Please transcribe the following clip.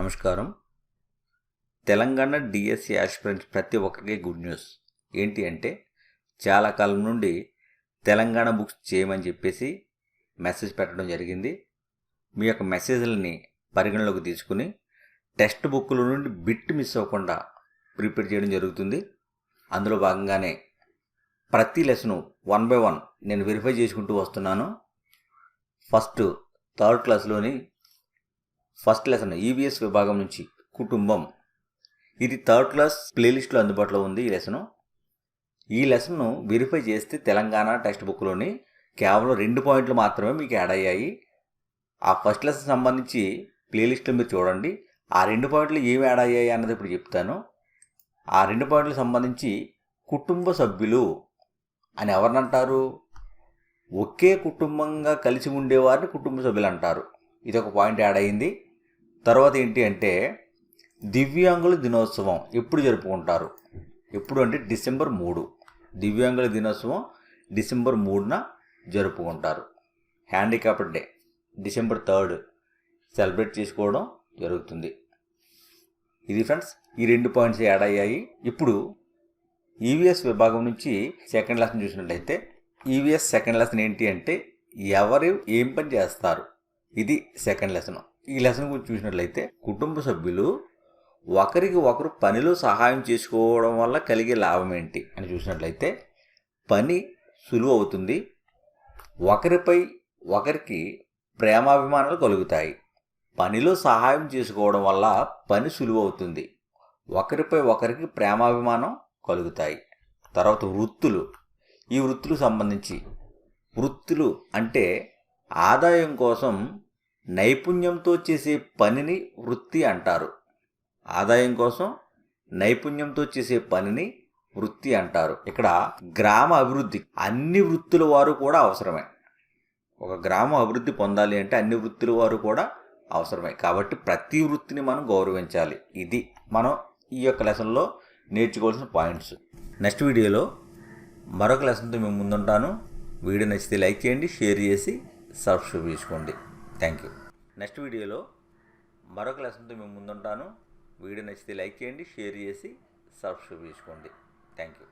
నమస్కారం. Telangana DSC aspirants ప్రతి ఒక్కరికి గుడ్ న్యూస్. ఏంటి అంటే చాలా కాలం నుండి తెలంగాణ బుక్స్ చేయమని చెప్పేసి మెసేజ్ పెట్టడం జరిగింది. మీ యొక్క మెసేజ్లని పరిగణలోకి తీసుకుని టెక్స్ట్ బుక్ల నుండి బిట్ మిస్ అవ్వకుండా ప్రిపేర్ చేయడం జరుగుతుంది. అందులో భాగంగానే ప్రతి లెసను 1 by 1 నేను వెరిఫై చేసుకుంటూ వస్తున్నాను. ఫస్ట్ థర్డ్ క్లాస్లోని ఫస్ట్ లెసన్ EVS విభాగం నుంచి కుటుంబం. ఇది థర్డ్ క్లాస్ ప్లేలిస్ట్లో అందుబాటులో ఉంది. ఈ లెసన్ను వెరిఫై చేస్తే తెలంగాణ టెక్స్ట్ బుక్లోని కేవలం 2 పాయింట్లు మాత్రమే మీకు యాడ్ అయ్యాయి. ఆ ఫస్ట్ లెసన్ సంబంధించి ప్లేలిస్ట్లో మీరు చూడండి. ఆ 2 పాయింట్లు ఏమి యాడ్ అయ్యాయి అన్నది ఇప్పుడు చెప్తాను. ఆ 2 పాయింట్లకు సంబంధించి కుటుంబ సభ్యులు అని ఎవరిని అంటారు? ఒకే కుటుంబంగా కలిసి ఉండేవారిని కుటుంబ సభ్యులు అంటారు. ఇది ఒక పాయింట్ యాడ్ అయింది. తర్వాత ఏంటి అంటే దివ్యాంగుల దినోత్సవం ఎప్పుడు జరుపుకుంటారు? ఎప్పుడు అంటే డిసెంబర్ 3. దివ్యాంగుల దినోత్సవం డిసెంబర్ 3న జరుపుకుంటారు. హ్యాండిక్యాప్డ్ డే డిసెంబర్ 3 సెలబ్రేట్ చేసుకోవడం జరుగుతుంది. ఇది ఫ్రెండ్స్, ఈ 2 పాయింట్స్ యాడ్ అయ్యాయి. ఇప్పుడు EVS విభాగం నుంచి సెకండ్ లెసన్ చూసినట్లయితే EVS సెకండ్ లెసన్ ఏంటి అంటే ఎవరు ఏం పని చేస్తారు? ఇది సెకండ్ లెసన్. ఈ లెసన్ గురించి చూసినట్లయితే కుటుంబ సభ్యులు ఒకరికి ఒకరు పనిలో సహాయం చేసుకోవడం వల్ల కలిగే లాభం ఏంటి అని చూసినట్లయితే పని సులువు అవుతుంది, ఒకరిపై ఒకరికి ప్రేమాభిమానాలు కలుగుతాయి. పనిలో సహాయం చేసుకోవడం వల్ల పని సులువు అవుతుంది, ఒకరిపై ఒకరికి ప్రేమాభిమానం కలుగుతాయి. తర్వాత వృత్తులు. ఈ వృత్తులకు సంబంధించి వృత్తులు అంటే ఆదాయం కోసం నైపుణ్యంతో చేసే పనిని వృత్తి అంటారు. ఆదాయం కోసం నైపుణ్యంతో చేసే పనిని వృత్తి అంటారు. ఇక్కడ గ్రామ అభివృద్ధి అన్ని వృత్తుల వారు కూడా అవసరమే. ఒక గ్రామం అభివృద్ధి పొందాలి అంటే అన్ని వృత్తుల వారు కూడా అవసరమే. కాబట్టి ప్రతి వృత్తిని మనం గౌరవించాలి. ఇది మనం ఈ యొక్క లెసన్లో నేర్చుకోవాల్సిన పాయింట్స్. నెక్స్ట్ వీడియోలో మరొక లెసన్తో మేము ముందుంటాను. వీడియో నచ్చితే లైక్ చేయండి, షేర్ చేసి సబ్స్క్రైబ్ చేసుకోండి. Thank you. నెక్స్ట్ వీడియోలో మరొక లెసన్తో మేము ముందుంటాను. వీడియో నచ్చితే లైక్ చేయండి, షేర్ చేసి సబ్స్క్రైబ్ చేసుకోండి. Thank you.